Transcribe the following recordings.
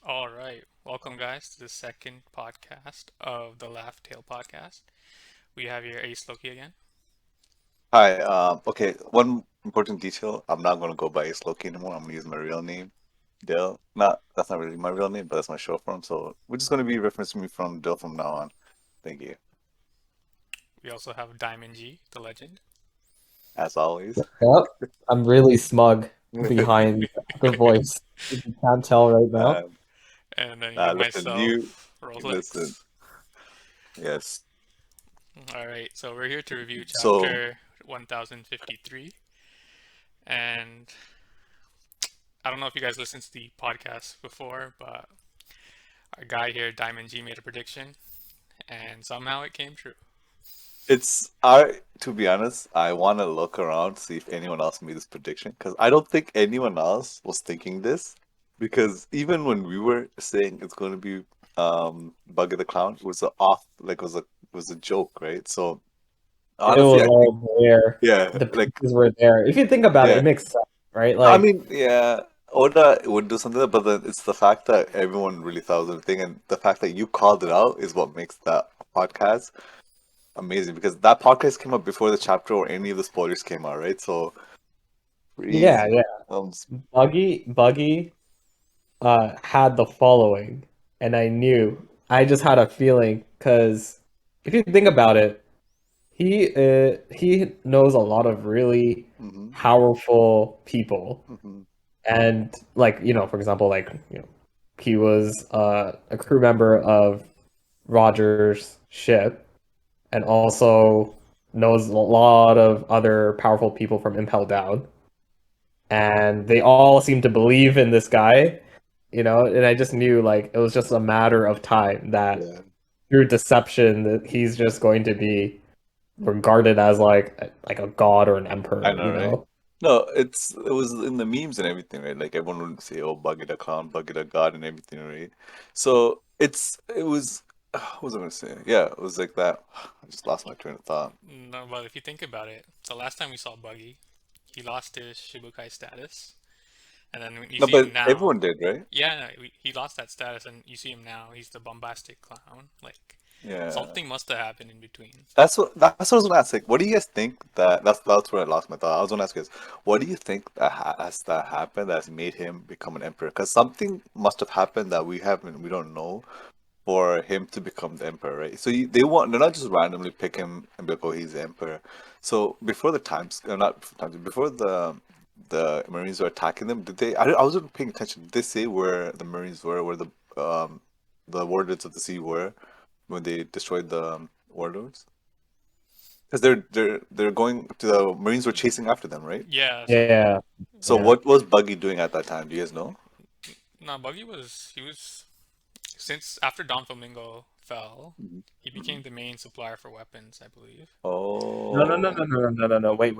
All right. Welcome, guys, to the second podcast of the Laughtale Podcast. We have your Ace Loki again. Hi, okay, one important detail. I'm not gonna go by Ace Loki anymore. I'm gonna use my real name, Dale. That's not really my real name, but that's my show form. So we're just gonna be referencing me from Dale from now on. Thank you, We also have DiamondG, the legend. as always. Yep. I'm really smug behind the voice. If you can't tell right now. Um, And then you have listen, you myself, listen. Rolex. Yes. All right. So we're here to review So chapter 1053. And I don't know if you guys listened to the podcast before, but our guy here, DiamondG, made a prediction, and somehow it came true. it's I. To be honest, I want to look around to see if anyone else made this prediction because I don't think anyone else was thinking this. Because even when we were saying it's going to be Buggy the Clown, it was a off like it was a joke, right? So It honestly, was I think all there. yeah, The like pieces were there. If you think about it, yeah. it makes sense, right? I Like, mean, yeah, Oda would do something, but then it's the fact that everyone really thought it was a thing, and the fact that you called it out is what makes that podcast amazing. Because that podcast came up before the chapter or any of the spoilers came out, right? So yeah, crazy. yeah. Um, Buggy had the following, and I knew. I just had a feeling because if you think about it, he knows a lot of really hmm powerful people. hmm And like, for example, like, he was a crew member of Roger's ship and also knows a lot of other powerful people from Impel Down. And they all seem to believe in this guy, and I just knew like it was just a matter of time that Yeah, through deception that he's just going to be regarded as like a god or an I emperor, know, right? No, it was in the memes and everything, right? Like everyone would say, "Oh, Buggy the Clown, Buggy the God," and everything, right? So it was. What was I gonna say? Yeah, it was like that. I just lost my train of thought. No, but if you think about it, the last time we saw Buggy, he lost his Shibukai status. And then when you No, see him but now, everyone did, right? yeah, he lost that status, and you see him now, he's the bombastic clown. Like, Yeah. something must have happened in between. That's what I was gonna ask. Like, what do you guys think that's where I lost my thought. I was gonna ask you guys, what do you think that happened that's made him become an emperor? Because something must have happened that we don't know for him to become the emperor, right? So they're not just randomly pick him and be like, oh, he's the emperor. So before the times, not before times, before the Marines were attacking them, did they? I wasn't paying attention. Did they say where the Marines were, where the wardens of the sea were when they destroyed the warlords? Because they're going to the Marines were chasing after them, right? Yeah, so Yeah, So yeah. what was Buggy doing at that time? Do you guys know? no, Buggy was since after Don Flamingo fell, Mhm. he Mhm. became the main supplier for weapons, I believe. No, no, no, Oh, no, no, no, no, no. Wait.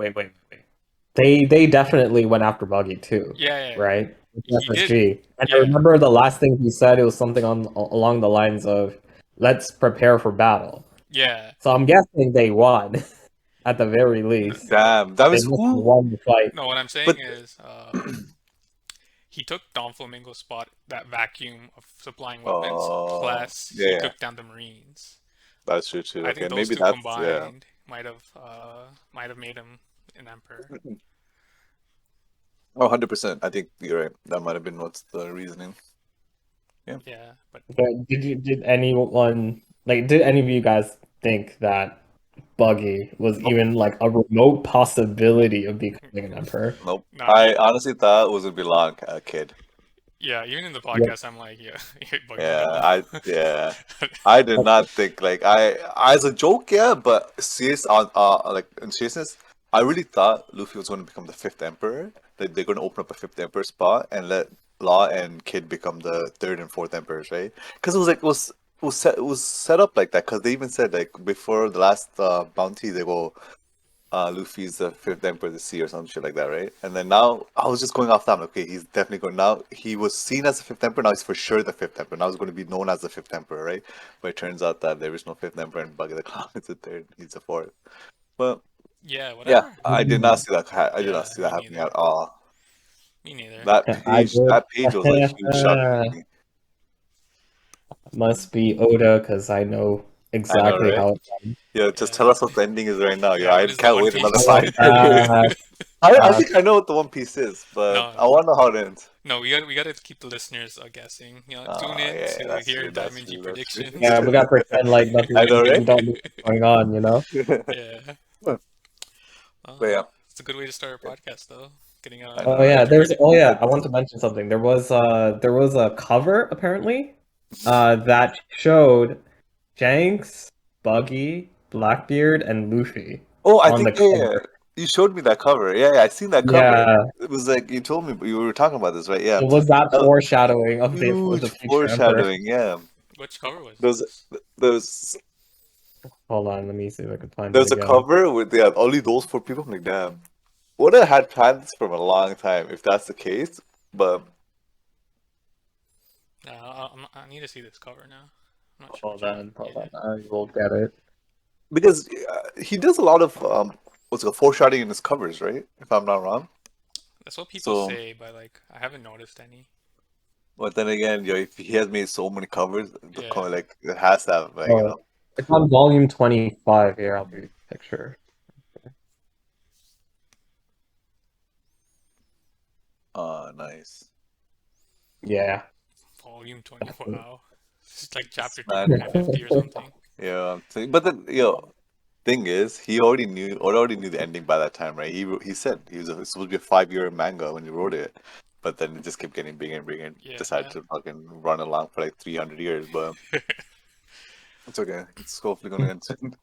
They definitely went after Buggy too, Yeah, right? With he did. SSG. And I Yeah, remember the last thing he said, it was something along the lines of, "Let's prepare for battle." yeah. So I'm guessing they won at the very No, least. damn! That They was must have who? won the fight. no, what I'm saying But is, he took Don Flamingo's spot, that vacuum of supplying weapons, oh, plus yeah, he yeah, took down the Marines. that's true too. I Okay, think those maybe two that's yeah. combined might have made him an emperor. 100%. I think you're right. That might have been what's the reasoning. Yeah. Yeah, but But did anyone did any of you guys think that Buggy was Nope. even like a remote possibility of becoming an emperor? Nope. no, I honestly thought it was gonna be long, a kid. yeah, even in the Yeah. podcast, I'm like, yeah, Buggy, Yeah, no. yeah. I did not think like as a joke, yeah, but serious on like in seriousness, I really thought Luffy was going to become the fifth emperor. That they're going to open up a fifth emperor spot and let Law and Kid become the third and fourth emperors, right? Because it was like it was set up like that. Because they even said like before the last bounty, they go Luffy's the fifth emperor of the sea or some shit like that, right? And then now I was just going off that. I'm like, okay, he's definitely going now. He was seen as the fifth emperor. Now he's for sure the fifth emperor. Now he's going to be known as the fifth emperor, right? But it turns out that there is no fifth emperor, and Buggy the Clown is the third. He's the fourth. But Yeah, yeah, whatever. I did not see that. I did not Yeah, see that me happening neither. at all. Me neither. That I page, did. that page was a huge shock to me. must be Oda because I know I know, exactly right? how it. Yeah, just tell us what the ending is right now. Yeah, I what is the can't One wait Piece? another Oh, 5 years. I uh, think I know what the One Piece is, but No, I want to know how it ends. no, we gotta keep the listeners guessing. Tune in Yeah, to that's hear true. That's Diamond G true. That's predictions. yeah, we true. gotta pretend like I nothing. know, We right? don't know what's going on, you know. Yeah. But Well, yeah, it's a good way to start a podcast, though. Getting I Oh know, yeah, right? to there's. predict. Oh yeah, I want to mention something. There was a cover apparently, that showed Shanks, Buggy, Blackbeard, and Luffy Oh, I on the think yeah. cover. You showed me that cover. Yeah, I seen that cover. Yeah, It was like you told me you were talking about this, right? Yeah. so was that That was foreshadowing of the huge future emperor? foreshadowing. Yeah. Which cover was There's this? there's Hold on, let me see if I can find it there's a again. cover with only those 4 people. I'm like, damn. Would have had plans from a long time if that's the case. But I need to see this cover now. I'm not sure Hold which one. on, hold Yeah. on. I will get it. because he does a lot of what's it, foreshadowing in his covers, right? If I'm not wrong. That's what people So, say, but I haven't noticed any. but then again, if he has made so many covers, Yeah. like it has to have Oh, it's on volume 25 here. I'll be picture. Nice. Yeah. Volume 20. Wow. It's like chapter Man, 250 or something. yeah. But then thing is, he already knew the ending by that time, right? He said he was supposed to be a 5-year manga when he wrote it, but then it just kept getting bigger and bigger, and Yeah. decided to fucking run along for like 300 years. But it's okay. It's hopefully gonna end soon.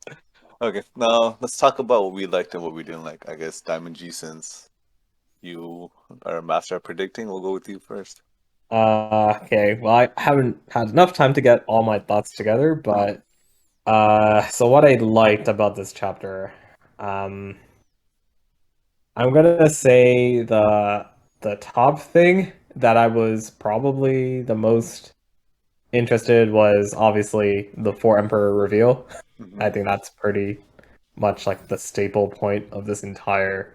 Okay, now let's talk about what we liked and what we didn't like. I guess Diamond G, since you are a master at predicting, we'll go with you first. Okay. Well, I haven't had enough time to get all my thoughts together, but so what I liked about this chapter, um, I'm gonna say the top thing that I was probably the most interested was obviously the Four Emperor reveal. Hmm. I think that's pretty much like the staple point of this entire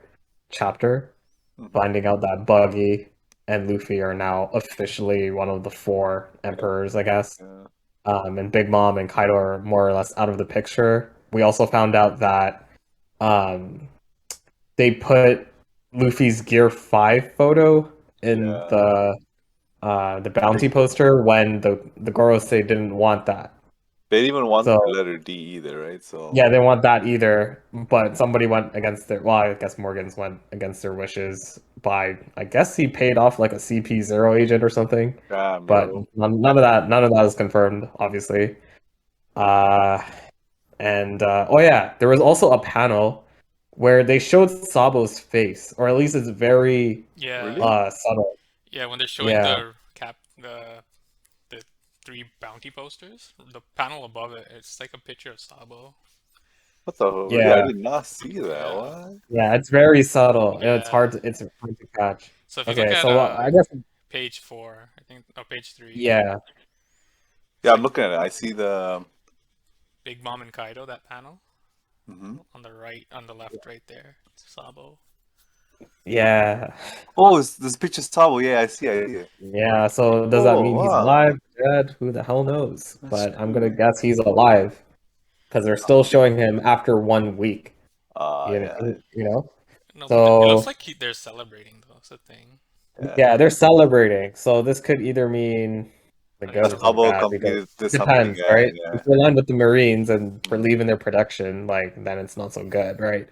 chapter. Hmm. Finding out that Buggy and Luffy are now officially one of the four emperors, I guess. Yeah. And Big Mom and Kaido are more or less out of the picture. We also found out that um, they put Luffy's Gear 5 photo in Yeah. the bounty poster when the Gorosei didn't want that. They didn't even want the So letter D either, right? So yeah, they want that either, but somebody went against their, well, I guess Morgan's went against their wishes by, I guess he paid off like a CP0 agent or something, damn, but yo. none of that is confirmed, obviously. Uh, and oh yeah, there was also a panel where they showed Sabo's face, or at least it's very Yeah. Really? subtle. Yeah, when they're showing Yeah, the three bounty posters, the panel above it, it's like a picture of Sabo. What the? Really? I yeah, did not see that. Yeah. What? yeah. It's very subtle, and Yeah. it's hard to catch. So if you look Okay, at so I guess page 4, I think, oh, page 3, yeah. it's Yeah, I'm like looking at it. I see the. Big Mom and Kaido, that panel Hmm. on the right, on the left, right there. It's Sabo. Yeah. Oh, this picture's Tabo. Yeah, I see. I see it. Yeah, so does that Oh, mean he's wow. alive, dead? Who the hell knows? That's But I'm gonna true. guess he's alive because they're still showing him after 1 week. Yeah, You know? No, but it looks So like they're celebrating though. That's the thing. yeah. yeah, they're celebrating. So this could either mean the Like good or some, something Tabo bad because completed it this something. depends, right? Yeah. If we're aligned with the Marines and we're Mm. leaving their production, like then it's not so good, right?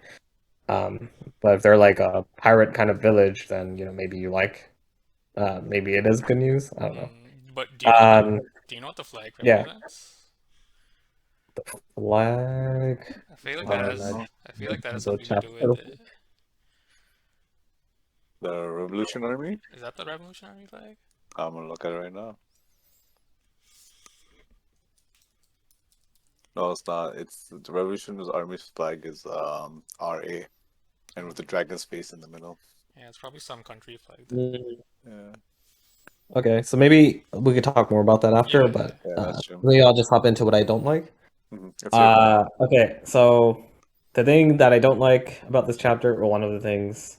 Um, but if they're like a pirate kind of village, then maybe you like maybe it is good news. I don't know. but Um, do you know what the flag yeah, represents? flag. I feel like I that don't has I know. I feel like that has the something to do chapter. with it. The Revolution Army? Is that the revolutionary flag? I'm gonna look at it right now. No, it's not. It's the Revolutionary Army's flag is RA, and with the dragon's face in the middle. Yeah, it's probably some country flag then. Yeah, Okay, so maybe we could talk more about that after, Yeah. but yeah, that's true. maybe I'll just hop into what I don't like. Let's hear about it. Okay, so the thing that I don't like about this chapter, or one of the things,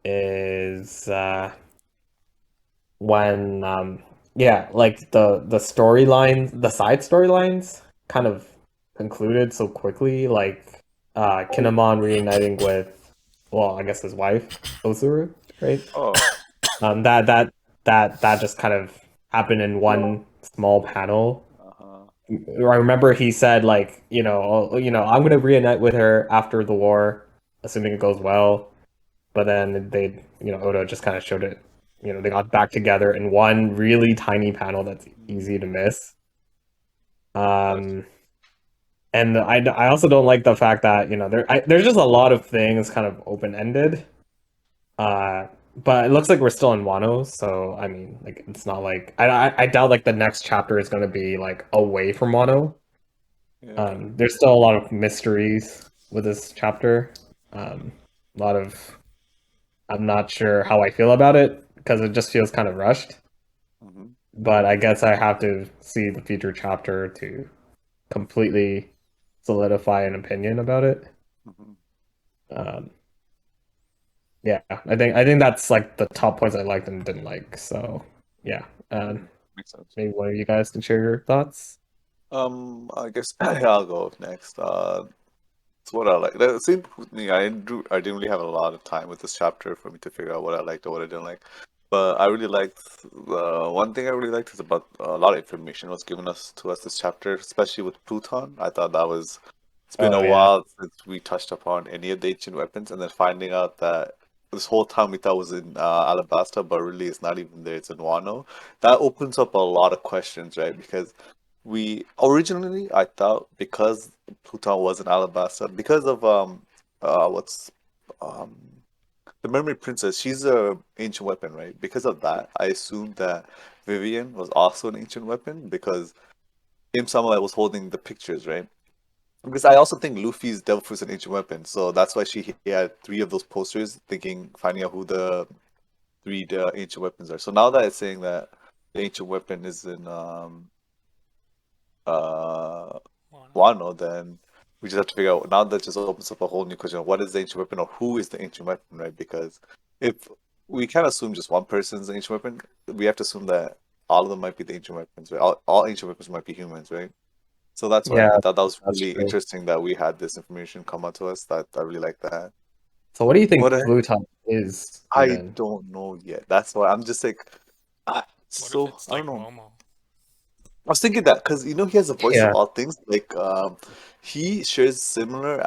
is when yeah, like the storyline, the side storylines kind of concluded so quickly, like Kinemon reuniting with, well, I guess his wife, Osuru, right? Oh, That just kind of happened in one small panel. uh-huh. I remember he said like, I'm gonna reunite with her after the war, assuming it goes well. But then Oda just kind of showed it. They got back together in one really tiny panel that's easy to miss. That's Um, and I also don't like the fact that there's just a lot of things kind of open ended. But it looks like we're still in Wano, so I mean, like it's not like I doubt like the next chapter is going to be like away from Wano. yeah. There's still a lot of mysteries with this chapter. A lot of I'm not sure how I feel about it because it just feels kind of rushed. Mm-hmm. But I guess I have to see the future chapter to completely solidify an opinion about it. Mm-hmm. Um, yeah, I think that's like the top points I liked and didn't like. So yeah, Makes sense. maybe one of you guys can share your thoughts. I guess I'll go next. It's what I like. The same with me. I didn't really have a lot of time with this chapter for me to figure out what I liked or what I didn't like. But I really liked one thing I really liked is about a lot of information was given to us this chapter, especially with Pluton. I thought that was. It's been Oh a yeah, while since we touched upon any of the ancient weapons, and then finding out that this whole time we thought was in Alabasta, but really it's not even there. It's in Wano. That opens up a lot of questions, right? Because we originally I thought because Pluton was in Alabasta because of what's um the Mermaid Princess, she's a ancient weapon, right? Because of that, I assumed that Vivian was also an ancient weapon because Im Samurai was holding the pictures, right? Because I also think Luffy's Devil Fruit's an ancient weapon, so that's why he had three of those posters, finding out who the three ancient weapons are. So now that it's saying that the ancient weapon is in uh Wano. Wano, then we just have to figure out. Now that just opens up a whole new question: what is the ancient weapon, or who is the ancient weapon, right? Because if we can't assume just one person's the ancient weapon, we have to assume that all of them might be the ancient weapons, right? All ancient weapons might be humans, right? So that's why yeah, I thought that was that's really true. interesting that we had this information come out to us. That I really like that. So what do you What think I, Pluton is I even? don't know yet. That's why I'm just like, What if so it's I don't like know. Momo? I was thinking that because he has a voice of Yeah, all things. Like he shares similar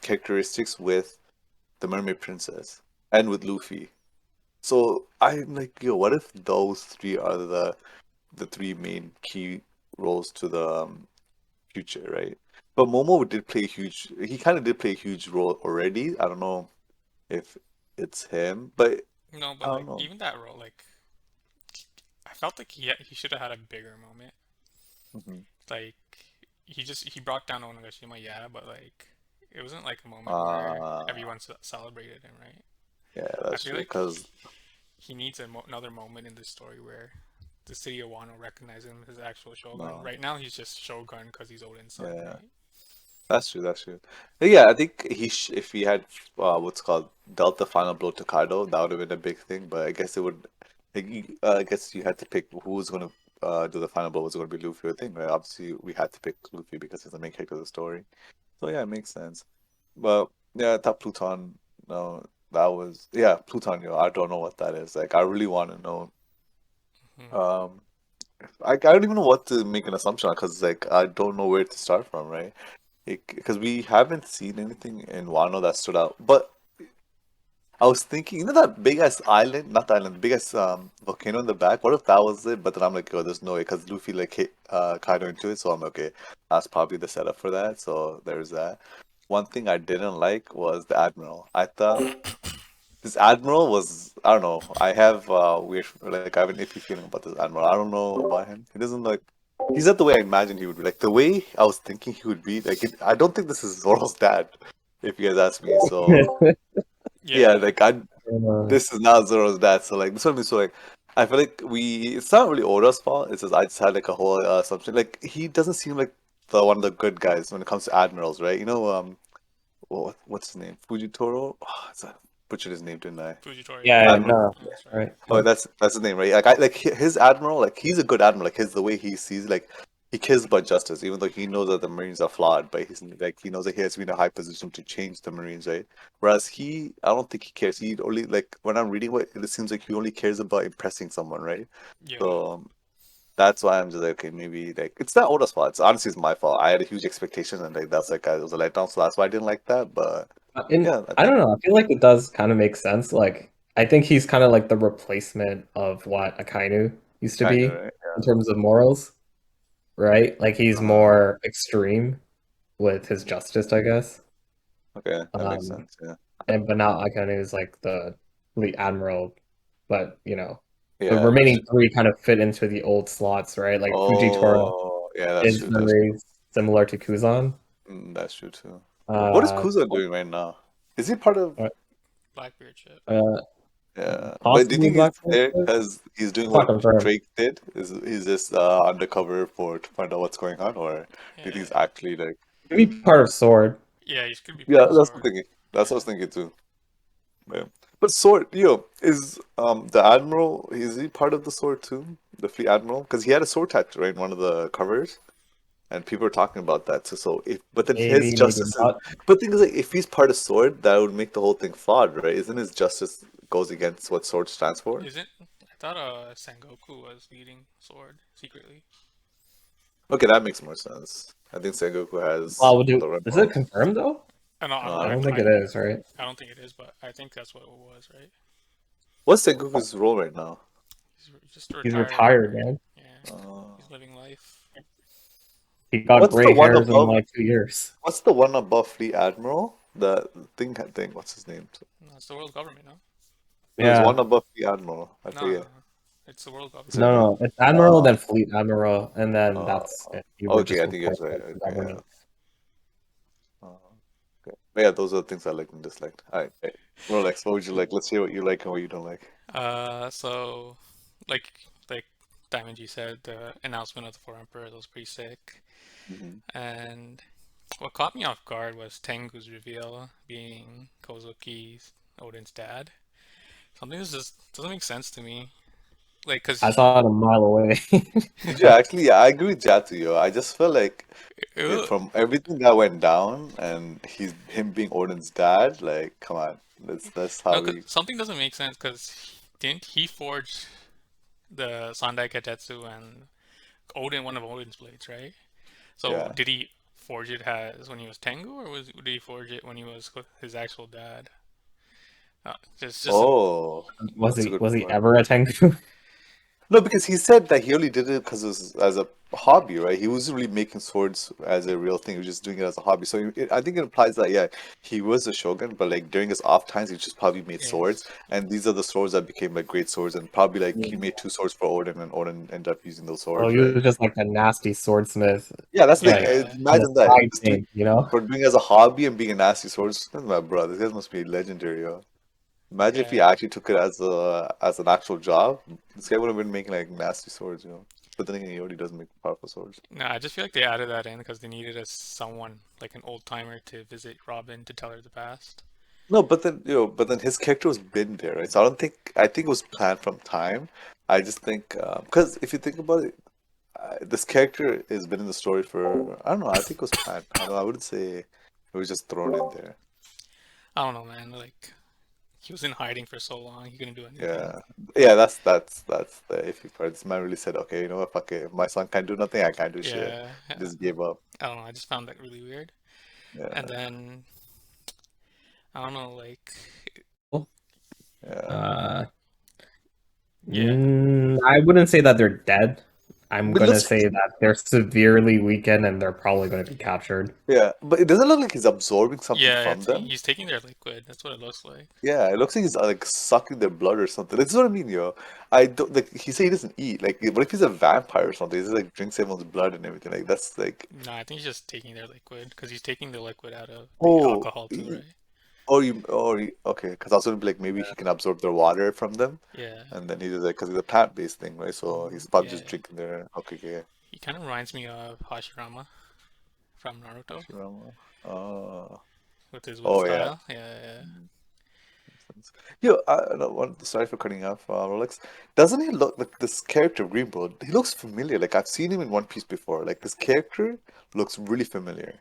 characteristics with the Mermaid Princess and with Luffy. So I'm like, yo, what if those three are the three main key roles to the future, right? But Momo did play a huge. He kind of did play a huge role already. I don't know if it's him, but No, I but don't like know. even that role, like I felt like he should have had a bigger moment. Hmm. Like he brought down Onigashima, yeah, but like it wasn't like a moment where Uh, everyone celebrated him, right? yeah, I that's feel true. like Because he needs another moment in this story where the city of Wano recognizes him as actual shogun. no, Right now, he's just shogun because he's Odin's son, yeah. right? That's true. That's true. But yeah, I think if he had what's called dealt the final blow to Kaido, that would have been a big thing. But I guess it would. Like, I guess you had to pick who was going to do the final blow. Was it going to be Luffy or thing, right? Obviously, we had to pick Luffy because he's the main character of the story. So yeah, it makes sense. But yeah, that Pluton. No, that was yeah Pluton. Yo, I don't know what that is. Like, I really want to know. Hmm. Um, I don't even know what to make an assumption on because like I don't know where to start from, right? Because we haven't seen anything in Wano that stood out. But I was thinking, that big ass island, not island, big ass volcano in the back. What if that was it? But then I'm like, oh, there's no way because Luffy like hit Kaido into it. So I'm like, okay, that's probably the setup for that. So there's that. One thing I didn't like was the Admiral. I thought this Admiral was, I don't know. I have weird, like I have an iffy feeling about this Admiral. I don't know about him. He doesn't like. He's not the way I imagined he would be. Like the way I was thinking he would be. Like I don't think this is Zoro's dad. If you guys ask me, so yeah, Yeah, like I this is not Zoro's dad. So like this one is so like I feel like it's not really Oda's fault. It's just I just had like a whole assumption. Like he doesn't seem like the one of the good guys when it comes to admirals, right? What's his name? Fujitoro. butchered his name, didn't I? Fujitori. Yeah, Admiral. no, Yeah, that's right. right. Oh, that's his name, right? Like his admiral, like he's a good admiral. Like the way he sees, like he cares about justice, even though he knows that the Marines are flawed. But he's like he knows that he has to be in a high position to change the Marines, right? Whereas I don't think he cares. He only like when I'm reading it seems like he only cares about impressing someone, right? Yeah. So that's why I'm just like, okay, maybe like it's not Oda's fault. It's honestly it's my fault. I had a huge expectation, and like that's like it was a letdown. So that's why I didn't like that. But yeah, I I think don't know. I feel like it does kind of make sense. Like, I think he's kind of like the replacement of what Akainu used to kind be of right. in terms of morals, right? Like, he's Uh, more extreme with his justice, I guess. okay, that makes Um, sense. Yeah, but now Akainu is like the fleet admiral, but the yeah, that's remaining three kind of fit into the old slots, right? Like Fujitora Oh, yeah, that's is true. That's very similar to Kuzan. that's true too. What is Uh, Kuza doing right now? Is he part of? uh, Blackbeard ship. Yeah, but do you Possibly think he's Blackbeard. there because he's doing It's not what confirmed. Drake did? Is he's just undercover to find out what's going on, or do you think he's Yeah. actually like? Maybe part of Sword. Yeah, he could be part Yeah, of that's what I'm Sword. thinking. That's what I Yeah. was thinking too. Yeah. But Sword, is the Admiral? Is he part of the Sword too? The Fleet Admiral? Because he had a sword tattoo, right? In one of the covers. And people are talking about that too. So if but then his Maybe, maybe justice is not. but the thing is like if he's part of Sword, that would make the whole thing flawed, right? Isn't his justice goes against what Sword stands for? Isn't I thought Sengoku was leading Sword secretly. Okay, that makes more sense. I think Sengoku has Well, the right is it morals. confirmed though? I know. I Uh, don't think it is, right? I don't think it is, but I think that's what it was, right? what's Sengoku's role right now? He's just a He's retired. retired, man. Yeah, Uh, he's living life. He got what's the gray one hairs in above like 2 years. what's the one above Fleet Admiral? The thing, what's his name? No, it's the world government, no? No, there's one Yeah. above Fleet Admiral. I No, no, forget. no. It's the world Is there government. No, not? no, it's Admiral, Uh, then Fleet Admiral, and then uh, that's it. He would okay, just I think report it's right. to the Okay, yeah. government. Uh, okay. But yeah, those are the things I liked and disliked. All right. Hey, Rolex, what would you like? Let's hear what you like and what you don't like. So, like, like DiamondG said, the announcement of the Four Emperors was pretty sick. Hmm. And what caught me off guard was Tengu's reveal being Kozuki's Odin's dad. Something that just doesn't make sense to me. Like, cause I saw it a mile away. Did you actually? Yeah, I agree with Jatu, yo. I just felt like it, from everything that went down and him being Odin's dad, like, come on, that's no, how 'cause we. something doesn't make sense. Cause didn't he forge the Sandai Katetsu and Odin one of Odin's blades, right? So Yeah. did he forge it as when he was Tengu, or did he forge it when he was his actual dad? Just a, Oh, Was that's a he good was he point. ever a Tengu? No, because he said that he only did it because it was as a hobby, right? He wasn't really making swords as a real thing. He was just doing it as a hobby. So I think it implies that, yeah, he was a shogun, but like during his off times, he just probably made swords. yes. And these are the swords that became like great swords. And probably like he Yeah. made two swords for Odin, and Odin ended up using those Oh, swords, he right? was just like a nasty swordsmith, Yeah, that's the thing. like Yeah, on the Imagine that. side Just thing, you know? for doing it as a hobby and being a nasty swordsmith, my brother, this guy must be legendary, yo. Imagine if he yeah. actually took it as an actual job. This guy would have been making like nasty swords, you know. But then again, he already does make powerful swords. No, I just feel like they added that in because they needed someone like an old timer to visit Robin to tell her the past. No, but then his character was been there, right? So I think it was planned from time. I just think, because if you think about it, this character has been in the story for, I don't know, I think it was planned. I don't know, I wouldn't say it was just thrown in there. I don't know, man. Like he was in hiding for so long, he couldn't do anything. Yeah. Yeah, that's the iffy part. This man really said, okay, you know what, fuck it. If my son can't do nothing, I can't do shit. Yeah, Just gave up. I don't know. I just found that really weird. And Yeah. then I don't know, like Yeah. Uh, yeah, I wouldn't say that they're dead. I'm But it gonna looks say that they're severely weakened and they're probably gonna be captured. Yeah, but it doesn't look like he's absorbing something yeah. from them. He's taking their liquid. That's what it looks like. Yeah, it looks like he's like sucking their blood or something. That's what I mean, yo. I don't like. He said he doesn't eat. Like, what if he's a vampire or something? He's like drinks everyone's blood and everything. Like, that's like, No, I think he's just taking their liquid because he's taking the liquid out of the oh, alcohol too, right? okay. Because I was gonna be like, maybe he can absorb their water from them, Yeah, and then he just like, because it's a plant-based thing, right? So he's probably yeah. just drinking their. Okay, okay. He kind of reminds me of Hashirama from Naruto Shirama. Oh, with his whip oh yeah. style. Yeah, yeah. Mm. Yo, I don't want. Sorry for cutting off, Rolex. Doesn't he look like this character Greenbow? He looks familiar. Like I've seen him in One Piece before. Like this character looks really familiar.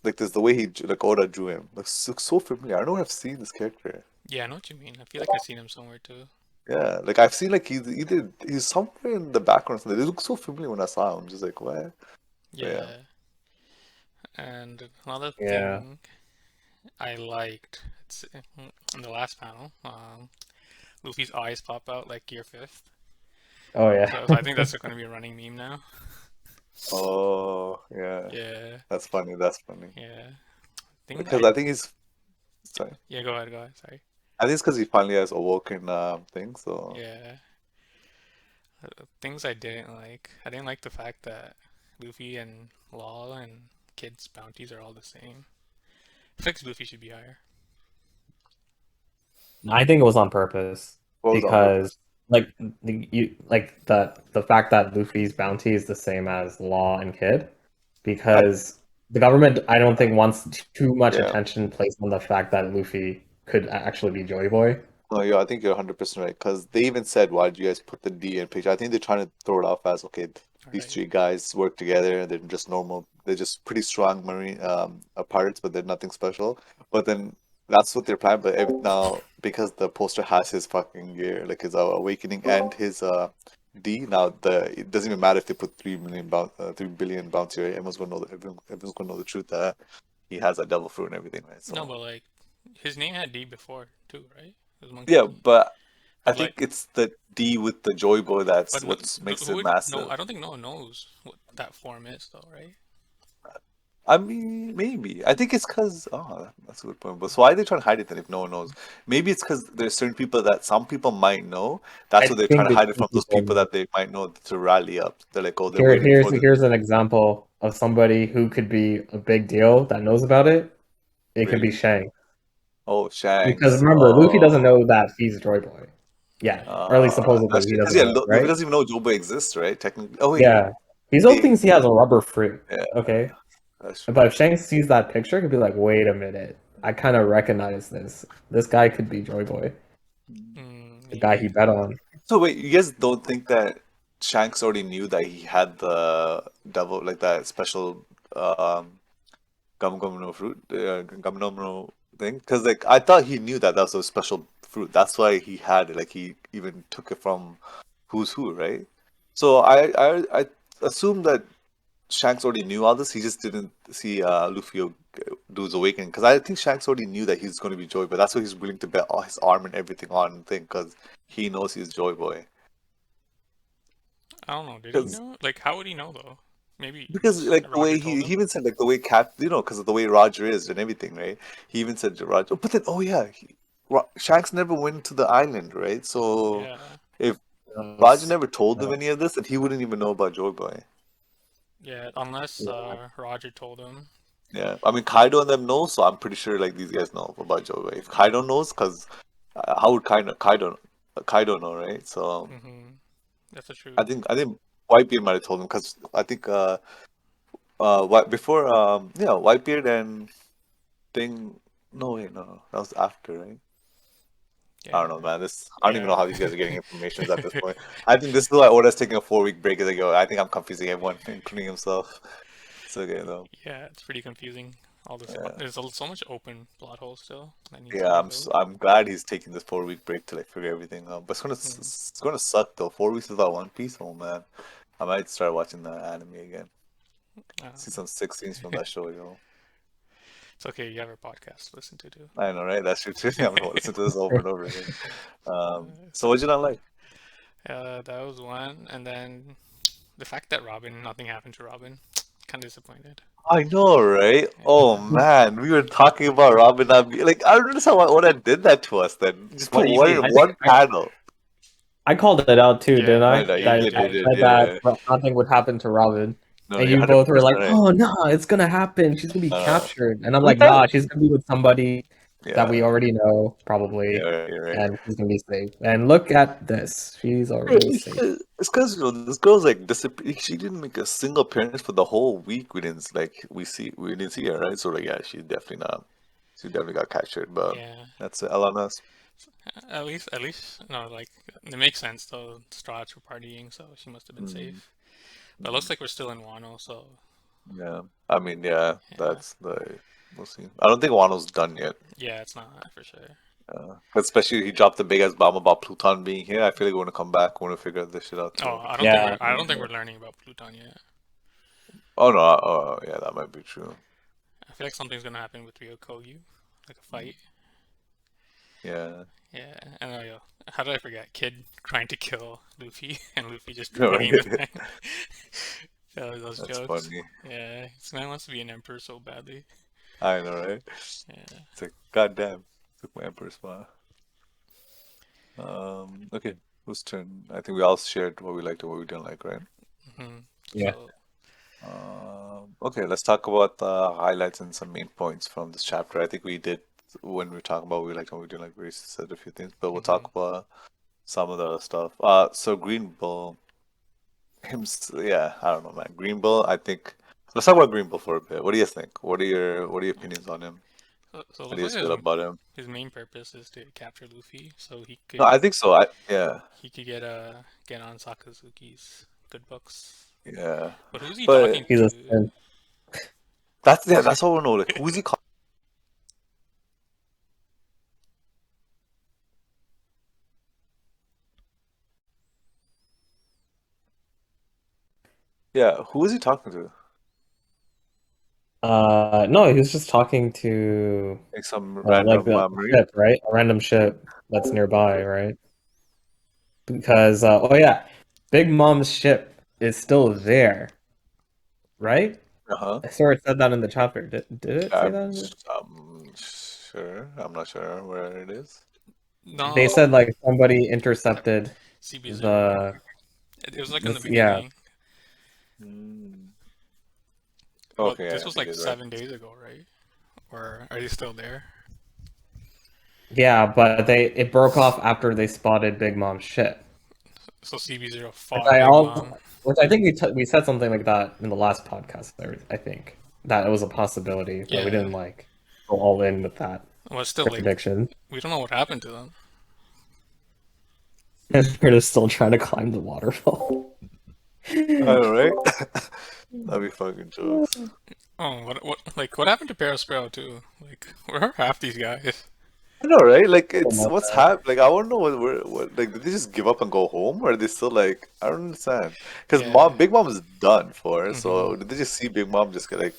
Like there's the way like Oda drew him. Looks so familiar. I don't know where I've seen this character. Yeah, I know what you mean. I feel like I've seen him somewhere too. Yeah, like I've seen like he's somewhere in the background. They look so familiar when I saw him. Just like what? But yeah. Yeah. And another Yeah. thing I liked, it's in the last panel, Luffy's eyes pop out like Gear Fifth. Oh So I think yeah. that's going to be a running meme now. Oh yeah, Yeah, that's funny. That's funny. yeah. Think Because I I think he's sorry. Yeah, go ahead, go ahead. Sorry. I think it's because he finally has awoken thing. So Yeah. Things I didn't like. I didn't like the fact that Luffy and Law and Kid's bounties are all the same. I think Luffy should be higher. I think it was on purpose what was on purpose? because the fact that Luffy's bounty is the same as Law and Kid I because the government I don't think wants too much yeah. attention placed on the fact that Luffy could actually be Joy Boy. No, yeah, I think you're 100% right. Because they even said, why did you guys put the D in picture? I think they're trying to throw it off as, okay, these Alright. three guys work together. They're just normal. They're just pretty strong marine pirates, but they're nothing special. But then that's what they're planning. But now, because the poster has his fucking gear, like his awakening and his D, now it doesn't even matter if they put 3 billion bounty, right? Everyone's gonna know the truth that he has that devil fruit and everything, right? No, So but like his name had D before too, right? It was Monkey yeah, D. but I But think like, it's the D with the Joy Boy that's but no, what makes who it would no? massive. I don't think no one knows what that form is, though, right? I mean, maybe. I think it's because, that's a good point. But so why are they trying to hide it then if no one knows? Maybe it's because there's certain people that some people might know. That's I what they're trying think to the hide it two from those people people know. that they might know to rally up. They're like, oh, they're Here, waiting here's for the. here's an example of somebody who could be a big deal that knows about it. It could be Really? Shang. Oh, Because Shanks. remember, Luffy doesn't Oh, know that he's Joy Boy. Yeah, or at least supposedly that's he because, doesn't yeah, know it, Luffy right? doesn't even know Joy Boy exists, right? Technically. Oh, wait. Yeah. He still They, thinks he has a rubber fruit. yeah, Okay. that's true. But if Shanks sees that picture, he'll be like, wait a minute. I kind of recognize this. This guy could be Joy Boy, the guy he Maybe. bet on. So wait, you guys don't think that Shanks already knew that he had the devil, like that special gum gum no fruit, gum gum no thing? Because like I thought he knew that that was a special fruit. That's why he had it. Like he even took it from who's who, right? So I assume that Shanks already knew all this. He just didn't see Luffy do his awakening. Because I think Shanks already knew that he's going to be Joy Boy. That's why he's willing to bet all his arm and everything on thing. Because he knows he's Joy Boy. I don't know. Did he Because know? Like, how would he know though? Maybe because like the Roger way told he him. even said like the way Cap because of the way Roger is and everything, right? He even said to Roger. But then yeah, Shanks never went to the island, right? So Yeah, if Roger Yes. never told him Uh, any of this, then he wouldn't even know about Joy Boy. yeah. Unless yeah. Roger told him. Yeah, I mean Kaido and them know, so I'm pretty sure like these guys know about Joy Boy. If Kaido knows, because how would Kaido know, right? So Mm-hmm. That's the I truth. think I think Whitebeard might have told him because I think what before Whitebeard and thing no wait no that was after, right? I don't Yeah, know, man. I don't even know yeah, how these guys are getting information at this point. I think this is why Oda's taking a 4 week break. Is like, yo, I think I'm confusing everyone, including himself. It's okay though. yeah. It's pretty confusing. All this. Yeah. There's so much open plot holes still that need to Yeah, be filled. I'm glad he's taking this 4 week break to like figure everything out. But Mm. it's gonna suck though. 4 weeks without One Piece. Oh man, I might start watching the anime again. See some sick scenes from that show, yo. It's okay. You have our podcast to listen to too. I know, right? That's true too. I'm gonna listen to this over and over again. It's So what'd you not like? that was one, and then the fact that Robin, nothing happened to Robin, kind of disappointed. I know, right? Oh Yeah. man, we were talking about Robin not like I don't understand why Oda did that to us. Then just What put do you one mean? in one panel. I called it out too, didn't Yeah, I I? know you yeah, you did, That you I did. did, said that yeah. nothing would happen to Robin. No, And you're you hundred both were percent like, right. "Oh no, it's gonna happen. She's gonna be Uh, captured." And I'm we like, thought, "Nah, she's gonna be with somebody that we yeah, already know, yeah, probably, you're right. and she's gonna be safe." And look at this. She's Yeah, already safe. it's because you know this girl's like disappeared. She didn't make a single appearance for the whole week. We didn't see her, right? So like, yeah, she's definitely not. She definitely got captured, but Yeah. that's LNS. At least, no, like it makes sense though. Straw Hats were partying, so she must have been Mm, safe. But it looks like we're still in Wano, so yeah. I mean, yeah, yeah, that's the. We'll see. I don't think Wano's done yet. yeah, it's not for sure. Especially he dropped the big ass bomb about Pluton being here. I feel like we're gonna come back. We're gonna figure this shit out Oh, too. Yeah. I don't think we're learning about Pluton yet. Oh no. Oh yeah, that might be true. I feel like something's gonna happen with Ryokogyu, like a fight. Yeah. Yeah, and how did I forget? Kid trying to kill Luffy, and Luffy just No, drowning the thing. Those that's jokes. funny. Yeah, this man wants to be an emperor so badly. I know, right? Yeah. It's like, goddamn, took my emperor spot. Okay, whose turn? I think we all shared what we liked and what we didn't like, right? hmm Yeah. So, Okay, let's talk about the highlights and some main points from this chapter. I think we did when we were talking about what we liked and what we didn't like. We said a few things, but we'll mhm. talk about some of the other stuff. So Green Bull, yeah, I don't know, man. Green Bull, I think. Let's talk about Green Bull for a bit. What do you think? What are your opinions on him? So it How looks do you like feel about him? his main purpose is to capture Luffy, so No, I think so. Yeah, he could get on Sakazuki's good books. yeah. But who's he But talking He's a to? simp. that's all we know. Like, who is he? Yeah, who is he talking to? No, he was just talking to Like some like random the Marine? ship, right? A random ship that's nearby, Okay. right? Because oh yeah, Big Mom's ship is still there, right? Uh-huh. I swear it said that in the chapter. Did it say that I'm, in the... I'm sure. I'm not sure where it is. They No, said like somebody intercepted CB0. the It was like in the this yeah. beginning. Mm. Well, Okay, this I was think like you're right. 7 days ago, right? Or are they still there? Yeah, but it broke off after they spotted Big Mom's ship. So CB0 Which fought Big Mom. I think we said something like that in the last podcast. I think that it was a possibility, but we Yeah. didn't like go all in with that Well, it's still like prediction. we don't know what happened to them. And we're just still trying to climb the waterfall. I know, right? That'd be fucking jokes. Oh, what happened to Perospero too? Like, where are half these guys? I know, right? Like, Something it's like what's that. happening. Like, I want to know like, did they just give up and go home, or are they still like, I don't understand. Because Yeah. Big Mom is done for, hmm so did they just see Big Mom just get like,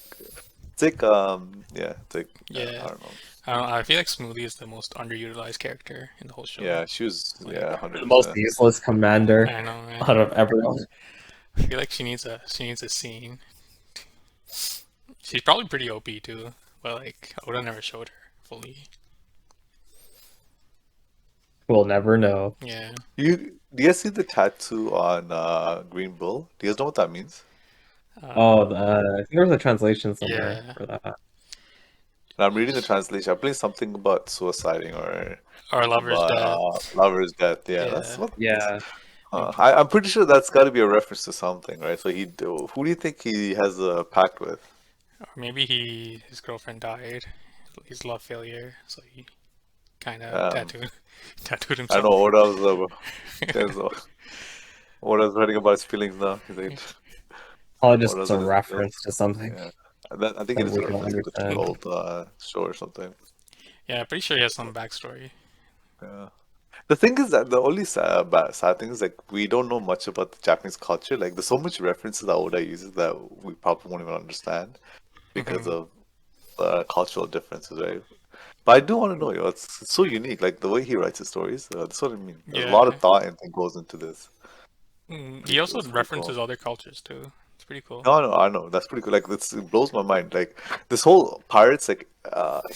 it's like, yeah, it's like, I Yeah. don't know. I don't know. I feel like Smoothie is the most underutilized character in the whole show. Yeah, she was, yeah, Like, The most 100%. useless commander I know, man. out of everyone. I feel like she needs a scene. She's probably pretty OP too, but like Oda never showed her fully. We'll never know. Yeah. Do you guys see the tattoo on Green Bull? Do you guys know what that means? Oh, Uh, I think there was a translation somewhere yeah. for that. And I'm reading the translation. I believe something about suiciding or Or Lover's about Death. lover's death. Yeah, that's Yeah. what. Yeah. I'm pretty sure that's got to be a reference to something, right? So who do you think he has a pact with? Or maybe his girlfriend died. His love failure, so he kind of Um, tattooed I don't know himself. what else. There's, what else writing about his feelings now? He's like, Probably what just else a in his feelings? reference to something Yeah, I think it that is a we don't reference to the understand. old show or something. Yeah, pretty sure he has some backstory. Yeah. The thing is that the only sad thing is like we don't know much about the Japanese culture. Like there's so much references that Oda uses that we probably won't even understand because hmm of cultural differences, right? But I do want to know, it's so unique. Like the way he writes his stories. That's what I mean. There's a lot of Yeah. thought and thing goes into this. He also It's pretty references cool. other cultures too. It's pretty cool. No, no, I know. That's pretty cool. Like it blows my mind. Like this whole pirates, like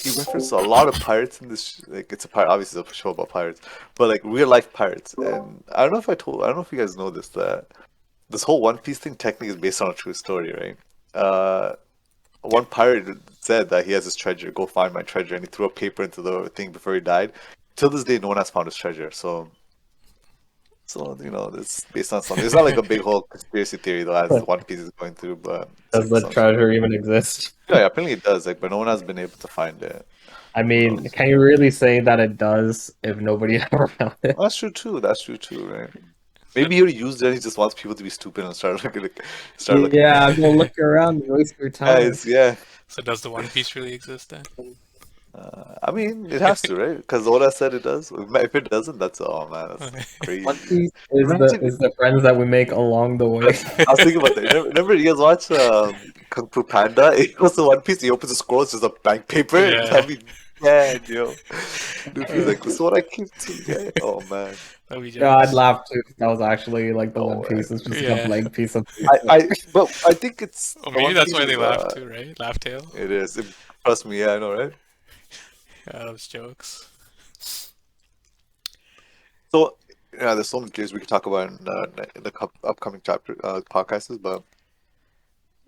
he references a lot of pirates in this. Like it's a pirate, obviously it's a show about pirates, but like real life pirates. And I don't know if you guys know this that this whole One Piece thing technically is based on a true story, right? Uh, Yep. one pirate said that he has his treasure. Go find my treasure, and he threw a paper into the thing before he died. Till this day, no one has found his treasure. So, it's based on something. It's not like a big whole conspiracy theory though, as One Piece is going through, but it's Does like the some shit. treasure even exist? Yeah, apparently it does, like, but no one has been able to find it. I Who mean, knows? can you really say that it does if nobody ever found it? That's true too. That's true too, right? Maybe he used it. He just wants people to be stupid and start looking. Yeah, go look around and waste your time. Guys, yeah. So does the One Piece really exist then? I mean, it has to, right? Because Oda said it does. If it doesn't, that's oh man, that's crazy. One Piece is Imagine. the friends that we make along the way. I was thinking about that. Remember you guys watch Kung Fu Panda? It was the One Piece. He opens the scroll, it's just a blank paper. Yeah. That'd be mad, yo. Luffy's like, this is what I keep to get. Oh man. That'd be Yeah, I'd jokes. laugh too if that was actually like the No One way. Piece. It's just like Yeah. a blank piece of But I think it's Or the maybe One that's Piece why they is, laugh too, right? Laughtale. It is. Trust me, yeah, I know, right? Yeah, those jokes. So yeah, there's so many things we could talk about in the upcoming chapter podcasts, but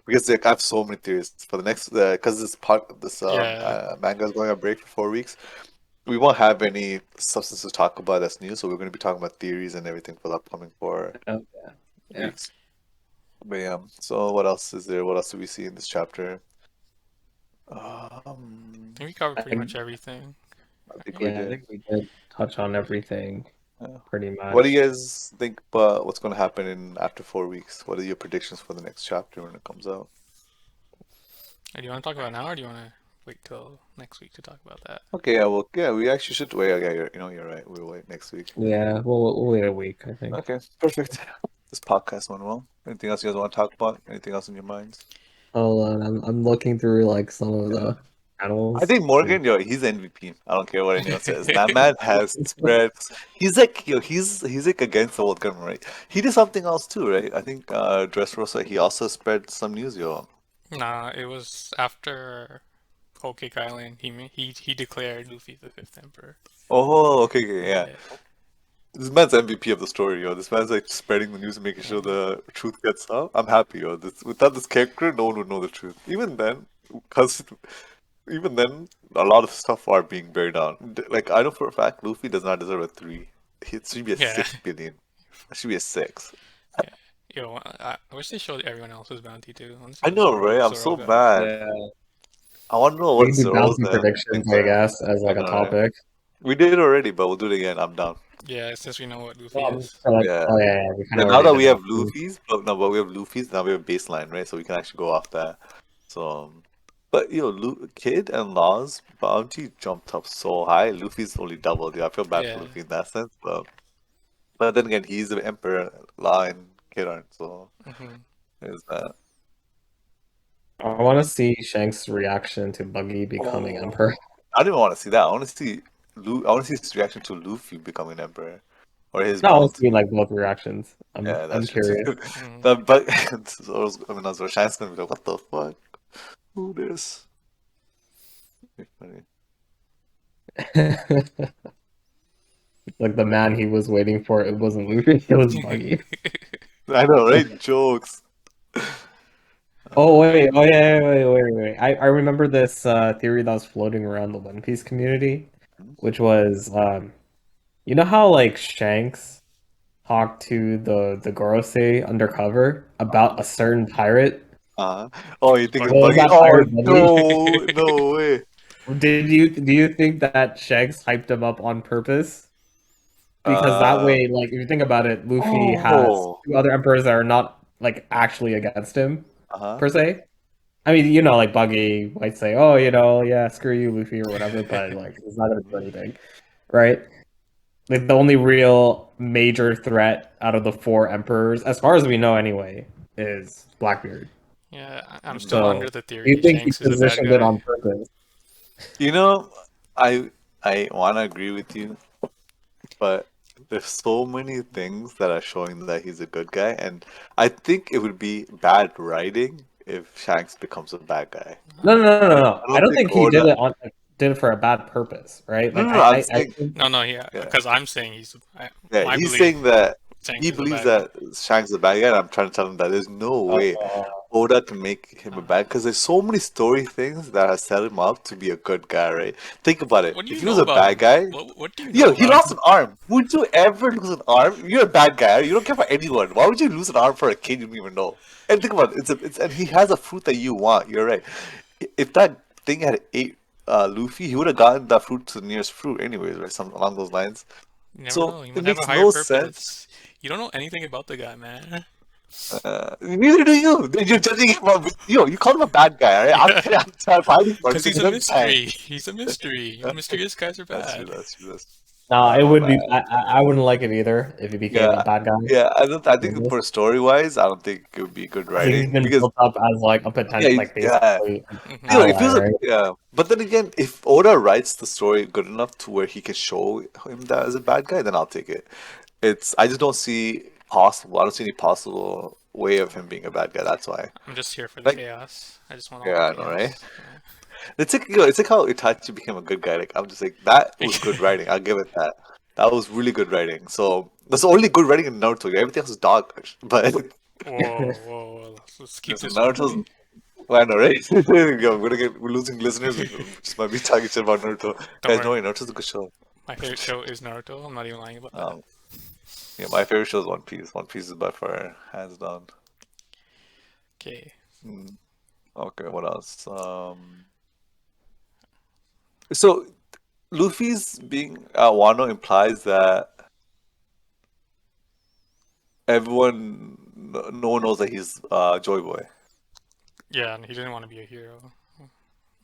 because like, I have so many theories for the next because this Yeah. manga is going on break for 4 weeks. We won't have any substance to talk about that's new, so we're going to be talking about theories and everything for the upcoming 4 Oh, yeah. weeks. But yeah, so what else is there? What else do we see in this chapter? I think we covered pretty much everything. I think we Yeah, I did. think we did touch on everything Yeah. pretty much. What do you guys think about what's going to happen in after 4 weeks? What are your predictions for the next chapter when it comes out? Do you want to talk about it now, or do you want to wait till next week to talk about that? Okay, yeah, well, yeah, we actually should wait. Yeah, you're right. We'll wait next week. Yeah, we'll wait a week, I think. Okay, perfect. This podcast went well. Anything else you guys want to talk about? Anything else in your minds? Hold on, I'm looking through like some of the panels. I think Morgan, yo, he's the MVP. I don't care what anyone says. That man has spreads. He's like, yo, he's like against the world government, right? He did something else too, right? I think Dressrosa, he also spread some news, yo. Nah, it was after Whole Cake Island. He declared Luffy the fifth emperor. Oh, okay, yeah. This man's MVP of the story, yo. This man's like spreading the news and making sure the truth gets out. I'm happy, yo. Without this character, no one would know the truth. Even then, a lot of stuff are being buried down. Like I know for a fact, Luffy does not deserve a 3. It should be a Yeah. 6 billion. It should be a 6. Yo, I wish they showed everyone else's bounty too. want to see I what know, Zoro- right? I'm Zoro so got. mad. Yeah, I want to know we what can do Zero's bounty predictions, things I are. guess, as like I a know, right? topic. We did it already, but we'll do it again. I'm down. Yeah, since we know what Luffy is. So, like, Yeah. oh yeah, we kind And of now that already we did have that. Luffy's, but we have Luffy's, now we have baseline, right? So we can actually go off that. So, but Kid and Law's bounty jumped up so high. Luffy's only doubled. Yeah, I feel bad Yeah. for Luffy in that sense, but then again, he's the emperor. Law and Kid aren't, so Mhm. there's that. I want to see Shanks' reaction to Buggy becoming emperor. I don't even want to see that. I want to see his reaction to Luffy becoming emperor, or his No, I want to bounty. see like both reactions. I'm Yeah, I'm that's true curious. too. Mhm. But Zoro's Shanks gonna be like, what the fuck? Who this? Be funny. Like the man he was waiting for, it wasn't Luffy, it was Buggy. I know, right? Jokes. Oh wait, wait. I remember this theory that was floating around the One Piece community, which was you know how like Shanks talked to the Gorosei undercover about a certain pirate? Oh, you think it's What was Buggy? that Oh pirate, Buggy? no way. Do you think that Shanks hyped him up on purpose? Because that way, like if you think about it, Luffy has Oh. 2 other emperors that are not like actually against him Uh-huh. per se. I mean, you know, like Buggy might say, "Oh, you know, yeah, screw you, Luffy," or whatever, but like it's not gonna do anything, right? Like the only real major threat out of the 4 emperors, as far as we know anyway, is Blackbeard. Yeah, I'm still So, under the do theory you think he Shanks is a bad positioned it guy. on purpose? You know, I wanna agree with you, but there's so many things that are showing that he's a good guy, and I think it would be bad writing if Shanks becomes a bad guy. No. I I don't think he Oda- did it for a bad purpose, right? No, Like no, I'm I saying, think No, yeah, Yeah. because I'm saying he's. yeah, my he's belief, saying that Shanks he is a believes bad guy. that Shanks is a bad guy, and I'm trying to tell him that there's no way Oda can make him a bad, because there's so many story things that have set him up to be a good guy, right? Think about it. What do you If he know was a about bad him? guy, What do you know yo, he about lost him? an arm. Would you ever lose an arm? You're a bad guy. You don't care for anyone. Why would you lose an arm for a kid you don't even know? And think about it. And he has a fruit that you want. You're right. If that thing had 8 Luffy, he would have gotten that fruit to the nearest fruit anyways, right? Some along those lines. You never So know. He it might have a makes higher no sense. purpose. You don't know anything about the guy, man. Neither do you. You're judging him on, you called him a bad guy, right? Yeah, I'm fighting for it because because he's he's a a good guy. mystery. He's a mystery. Mysterious guys are That's true. bad. That's true. That's No, I it don't know, would be. man. I wouldn't like it either if he became a Yeah, bad guy. yeah. I In think this. for story wise, I don't think it would be good I think he's writing been because built up as like a yeah, potential, like yeah. basically an Hmm. You know, if he ally, was a right? yeah, but then again, if Oda writes the story good enough to where he can show him that as a bad guy, then I'll take it. I just don't see possible. I don't see any possible way of him being a bad guy. That's why. I'm just here for the Like, chaos. I just want all the yeah, I know, right? chaos. Yeah. It's like how Itachi became a good guy. Like I'm just like that was good writing. I'll give it that. That was really good writing. So that's the only good writing in Naruto. Everything else is dog. But Whoa. Let's keep listen, this Naruto's. moving. Well, I know, right? There we go. We're losing listeners. We just might be talking shit about Naruto. Don't Guys, no worry. way, Naruto's a good show. My favorite show is Naruto. I'm not even lying about that. Um, yeah, my favorite show is One Piece. One Piece is by far hands down. Okay. Hmm. Okay, what else? So Luffy's being Wano implies that no one knows that he's Joy Boy. Yeah, and he didn't want to be a hero.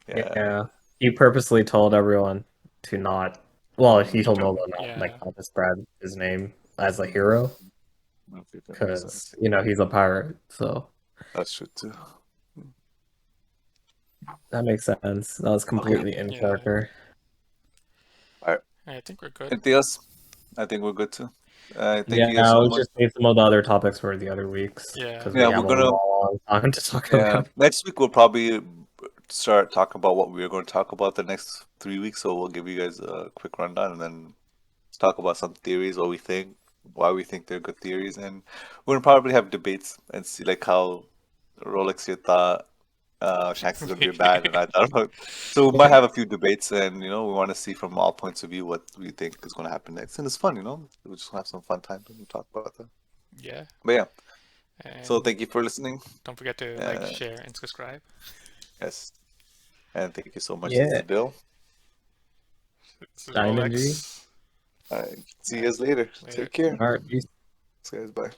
Yeah. Yeah, he purposely told everyone to not. Well, he told Don't. Nova not Yeah. to spread his name as a hero Okay, that makes because sense. he's a pirate. So That's true too. that makes sense. That was Okay. completely in Yeah. character. All right. I think we're good. Anything else? I think we're good too. Thank Yeah, you guys so we much. just need some of the other topics for the other weeks Yeah. because we Yeah, have we're a gonna. long time to talk Yeah, about. next week we'll probably start talking about what we're going to talk about the next 3 weeks. So we'll give you guys a quick rundown and then let's talk about some theories, what we think, why we think they're good theories, and we're gonna probably have debates and see like how Rolex here thought Shanks is gonna be bad, and I thought. So we might have a few debates, and we want to see from all points of view what we think is going to happen next, and it's fun, We'll just have some fun time when we talk about that. Yeah. But yeah, so And thank you for listening. don't forget to like, Uh, share, and subscribe. yes, and thank you so much. This is Yeah, Bill. This is DiamondG. Rolex. All right, see All you right. guys later. Later. Take care. All right, peace. See you guys. Bye.